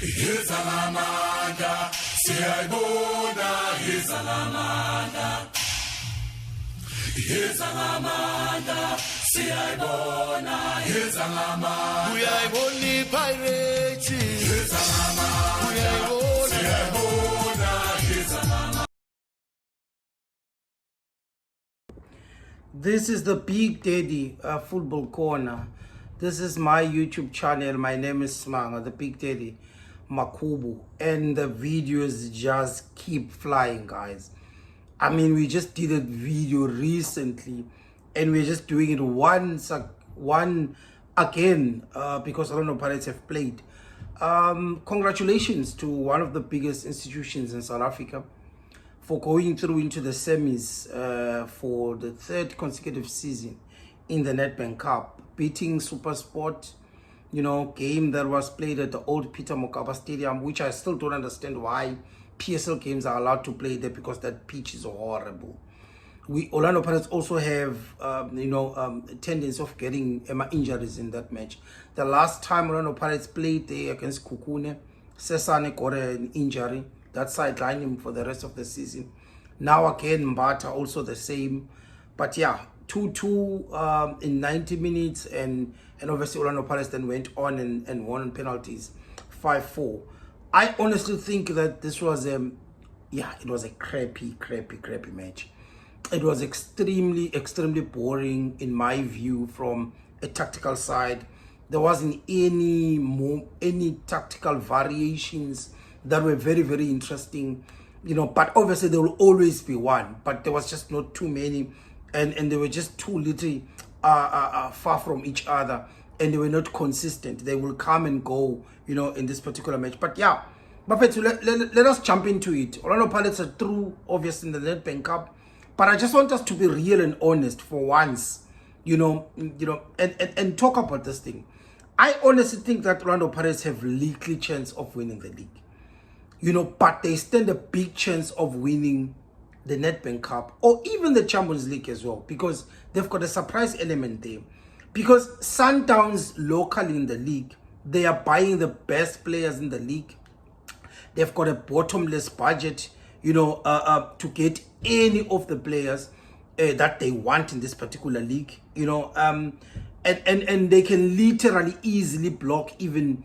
Yezalamanda, siyayibona yezalamanda. Yezalamanda, siyayibona yezalamanda. Uyayibona iPirates. Yezalamanda, siyayibona yezalamanda. This is the BigDaddy Football Corner. This is my YouTube channel. My name is Simanga, the BigDaddy Makhubu, and the videos just keep flying, guys. I mean, we just did a video recently, and we're just doing it one again because Orlando Pirates have played. Congratulations to one of the biggest institutions in South Africa for going through into the semis for the third consecutive season in the Nedbank Cup, beating SuperSport, game that was played at the Old Peter Mokaba Stadium, which I still don't understand why PSL games are allowed to play there, because that pitch is horrible. Orlando Pirates also have, tendency of getting injuries in that match. The last time Orlando Pirates played there against Kukune, Sesane got an injury that sidelined him for the rest of the season. Now again, Mbata also the same. But yeah, 2-2 in 90 minutes, and obviously Orlando Pirates then went on and won on penalties 5-4. I honestly think that this was it was a crappy match. It was extremely boring in my view from a tactical side. There wasn't any tactical variations that were very interesting, but obviously there will always be one, but there was just not too many, and they were just too little far from each other, and they were not consistent. They will come and go, in this particular match. But yeah, but let us jump into it. Orlando Pirates are through, obviously, in the Nedbank Cup, but I just want us to be real and honest for once, and talk about this thing. I honestly think that Orlando Pirates have little chance of winning the league, but they stand a big chance of winning the Nedbank Cup or even the Champions League as well, because they've got a surprise element there. Because Sundowns locally in the league, they are buying the best players in the league. They've got a bottomless budget, to get any of the players that they want in this particular league, and they can literally easily block even,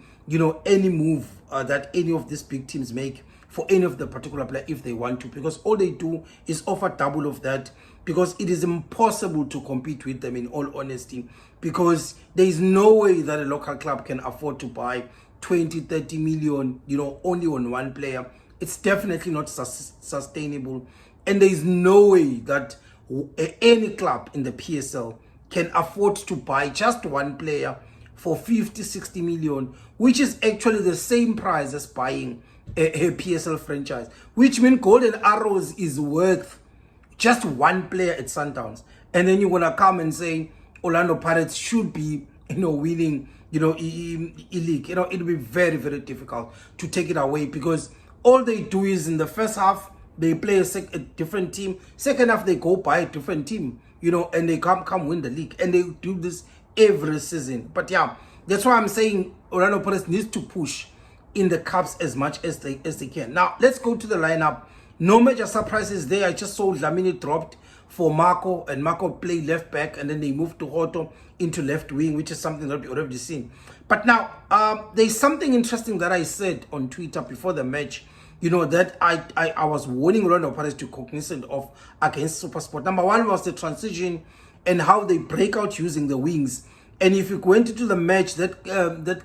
any move that any of these big teams make for any of the particular player if they want to, because all they do is offer double of that, because it is impossible to compete with them, in all honesty, because there is no way that a local club can afford to buy 20-30 million, only on one player. It's definitely not sustainable, and there is no way that any club in the PSL can afford to buy just one player for 50-60 million, which is actually the same price as buying a PSL franchise, which means Golden Arrows is worth just one player at Sundowns. And then you're gonna come and say Orlando Pirates should be, winning, league. It'll be very difficult to take it away, because all they do is in the first half they play a different team, second half they go buy a different team, and they come win the league, and they do this every season. But yeah, that's why I'm saying Orlando Pirates needs to push in the cups as much as they can. Now let's go to the lineup. No major surprises there. I just saw Dlamini dropped for Marco, and Marco played left back, and then they moved to Hoto into left wing, which is something that we've already seen. But now there's something interesting that I said on Twitter before the match, that I was warning Orlando Pirates to cognizant of against SuperSport. Number one was the transition and how they break out using the wings. And if you went into the match, that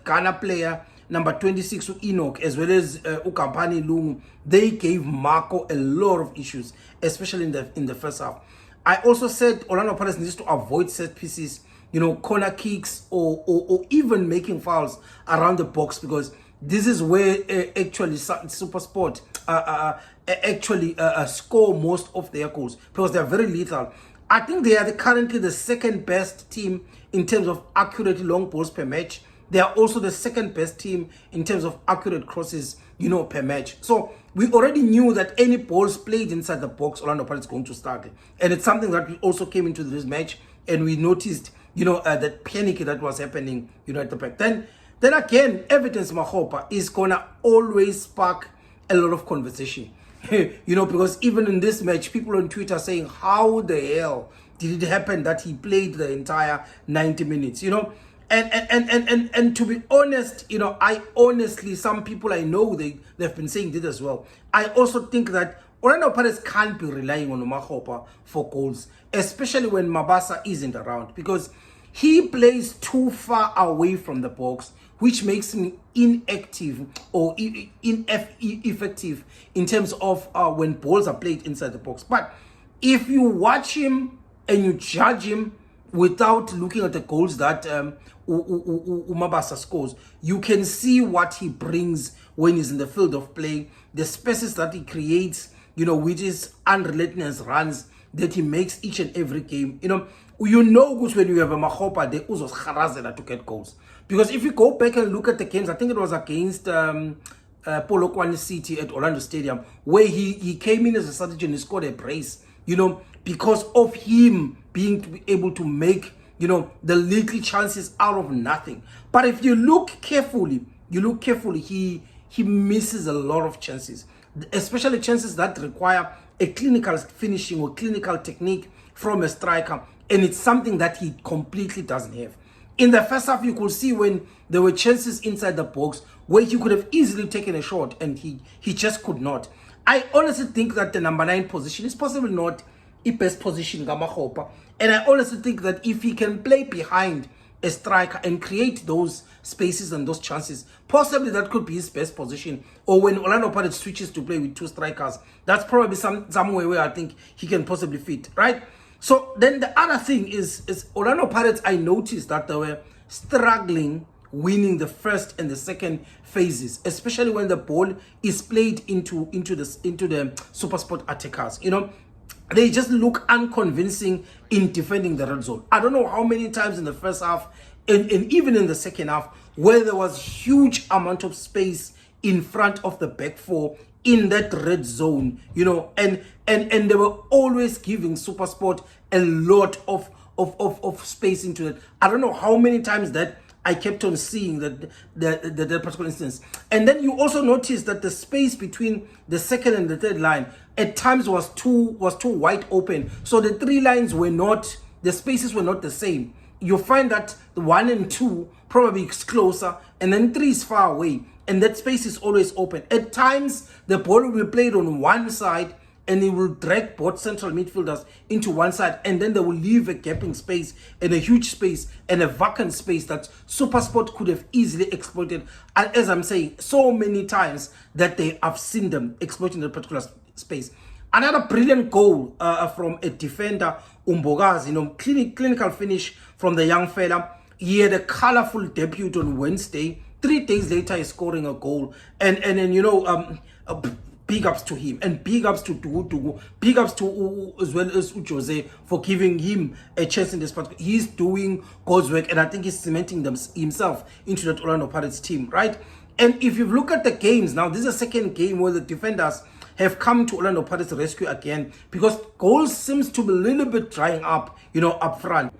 Ghana player number 26, Enoch, as well as Ukampani Lungu, they gave Marco a lot of issues, especially in the first half. I also said Orlando Pirates needs to avoid set pieces, corner kicks, or even making fouls around the box, because this is where actually SuperSport score most of their goals, because they're very lethal. I think they are currently the second best team in terms of accurate long balls per match. They are also the second best team in terms of accurate crosses, per match. So we already knew that any balls played inside the box, Orlando Pirates going to start. And it's something that we also came into this match, and we noticed, that panic that was happening, at the back. Then then again, evidence Makhopa is gonna always spark a lot of conversation. Because even in this match, people on Twitter saying, how the hell did it happen that he played the entire 90 minutes? And to be honest, I honestly, some people I know, they've been saying this as well. I also think that Orlando Pirates can't be relying on Makhopa for goals, especially when Mabasa isn't around, because he plays too far away from the box, which makes him inactive or ineffective in terms of when balls are played inside the box. But if you watch him and you judge him without looking at the goals that Mabasa scores, you can see what he brings when he's in the field of play, the spaces that he creates, with his unrelentless runs that he makes each and every game. When you have a Makhopa, they also to get goals. Because if you go back and look at the games, I think it was against Polokwane City at Orlando Stadium, where he came in as a strategy and he scored a brace, because of him being able to make, the little chances out of nothing. But if you look carefully, he misses a lot of chances, especially chances that require a clinical finishing or clinical technique from a striker. And it's something that he completely doesn't have. In the first half, you could see when there were chances inside the box where he could have easily taken a shot and he just could not. I honestly think that the number 9 position is possibly not the best position, Makhopa. And I honestly think that if he can play behind a striker and create those spaces and those chances, possibly that could be his best position. Or when Orlando Pirates switches to play with 2 strikers, that's probably somewhere where I think he can possibly fit, right? So then the other thing is Orlando Pirates, I noticed that they were struggling winning the first and the second phases, especially when the ball is played into the SuperSport attackers. They just look unconvincing in defending the red zone. I don't know how many times in the first half and even in the second half where there was huge amount of space in front of the back four in that red zone, and they were always giving SuperSport a lot of space into it. I don't know how many times that I kept on seeing that particular instance. And then you also notice that the space between the second and the third line at times was too wide open. So the 3 lines the spaces were not the same. You find that the 1 and 2 probably is closer, and then 3 is far away, and that space is always open. At times, the ball will be played on one side, and it will drag both central midfielders into one side, and then they will leave a gaping space and a huge space and a vacant space that SuperSport could have easily exploited. And as I'm saying, so many times that I've seen them exploiting that particular space. Another brilliant goal from a defender, Mbokazi, clinical finish from the young fella. He had a colorful debut on Wednesday. 3 days later, he's scoring a goal. And then, big ups to him, and big ups to Dugu, big ups to as well as Jose for giving him a chance in this part. He's doing God's work, and I think he's cementing himself into that Orlando Pirates team, right? And if you look at the games now, this is a second game where the defenders have come to Orlando Pirates rescue again, because goals seems to be a little bit drying up, up front.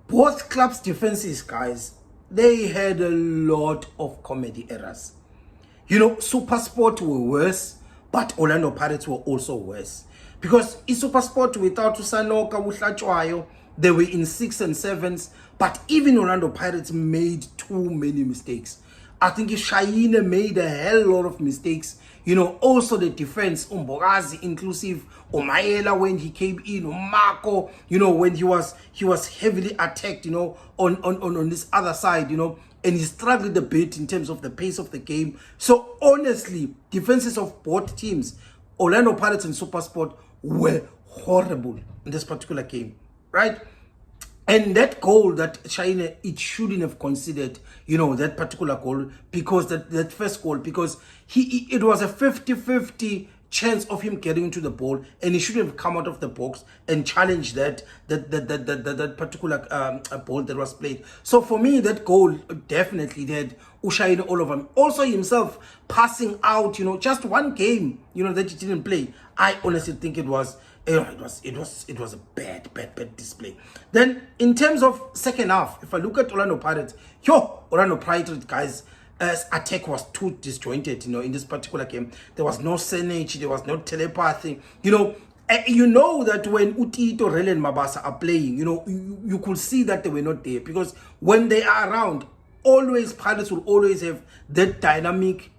Both clubs' defenses, guys, they had a lot of comedy errors. SuperSport were worse, but Orlando Pirates were also worse. Because in SuperSport, without Usanoka, Wuhlachwayo, they were in 6 and 7s, but even Orlando Pirates made too many mistakes. I think Shaine made a hell lot of mistakes. Also the defense, Mbokazi inclusive, Omayela when he came in, Marco, when he was heavily attacked, on this other side, and he struggled a bit in terms of the pace of the game. So honestly, defenses of both teams, Orlando Pirates and SuperSport, were horrible in this particular game, right? And that goal that China, it shouldn't have considered, that particular goal, because that first goal, because it was a 50-50 chance of him getting into the ball, and he should have come out of the box and challenged that particular ball that was played. So for me, that goal definitely had Ushayine all of them. Also himself passing out, just one game, that he didn't play. I honestly think it was a bad display. Then in terms of second half, if I look at Orlando Pirates, Orlando Pirates guys, attack was too disjointed, in this particular game. There was no synergy, there was no telepathy, you know that when Utito, Rel and Mabasa are playing, you could see that they were not there, because when they are around, always Pirates will always have that dynamic,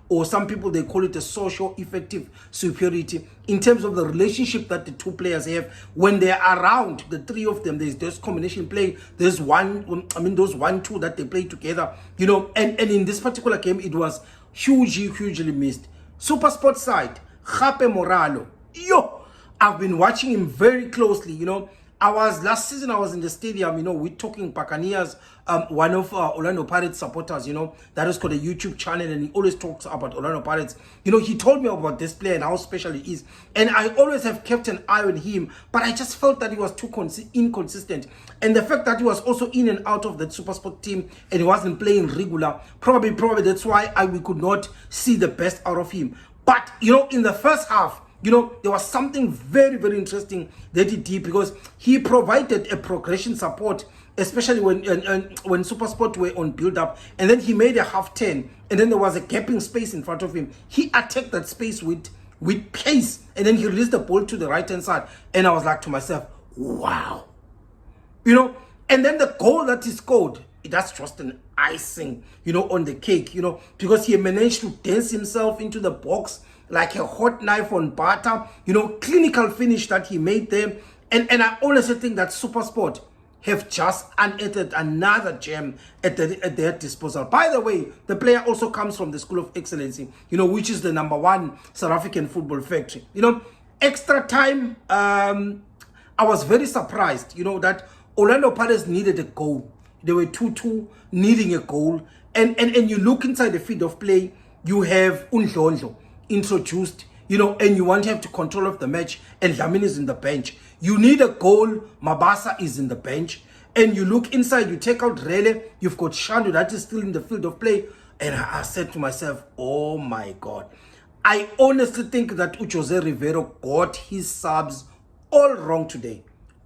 or some people they call it a social effective superiority in terms of the relationship that the two players have when they are around. The three of them, there's this combination play, there's those 1-2 that they play together, and in this particular game it was hugely missed. SuperSport side, Gape Moralo, I've been watching him very closely. Last season I was in the stadium, we're talking Buccaneers, one of Orlando Pirates supporters, that is called a YouTube channel, and he always talks about Orlando Pirates. He told me about this player and how special he is, and I always have kept an eye on him, but I just felt that he was too inconsistent, and the fact that he was also in and out of that SuperSport team and he wasn't playing regular, probably that's why we could not see the best out of him. But in the first half, there was something very interesting that he did, because he provided a progression support, especially when SuperSport were on build-up, and then he made a half turn, and then there was a gaping space in front of him. He attacked that space with pace, and then he released the ball to the right-hand side, and I was like to myself, wow. And then the goal that he scored, that's just an icing, on the cake, because he managed to dance himself into the box like a hot knife on butter, clinical finish that he made there. And I honestly think that SuperSport have just unearthed another gem at their disposal. By the way, the player also comes from the School of Excellency, which is the #1 South African football factory. Extra time, I was very surprised, that Orlando Pirates needed a goal. They were 2-2, needing a goal. And you look inside the field of play, you have Undlondlo introduced, and you want to have to control of the match, and Dlamini is in the bench. You need a goal, Mabasa is in the bench, and you look inside, you take out Rele, you've got Shandu that is still in the field of play, and I said to myself, oh my God. I honestly think that Jose Rivero got his subs all wrong today,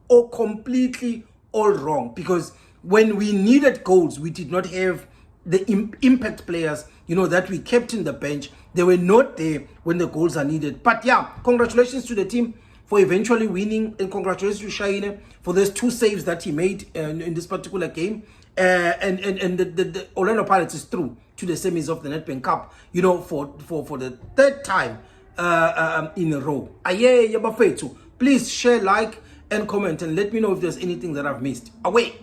or completely all wrong, because when we needed goals, we did not have the impact players, that we kept in the bench. They were not there when the goals are needed. But yeah, congratulations to the team for eventually winning, and congratulations to Shayine for those 2 saves that he made in this particular game. And the Orlando Pirates is through to the semis of the Nedbank Cup, for the 3rd time in a row. Please share, like, and comment, and let me know if there's anything that I've missed. Away.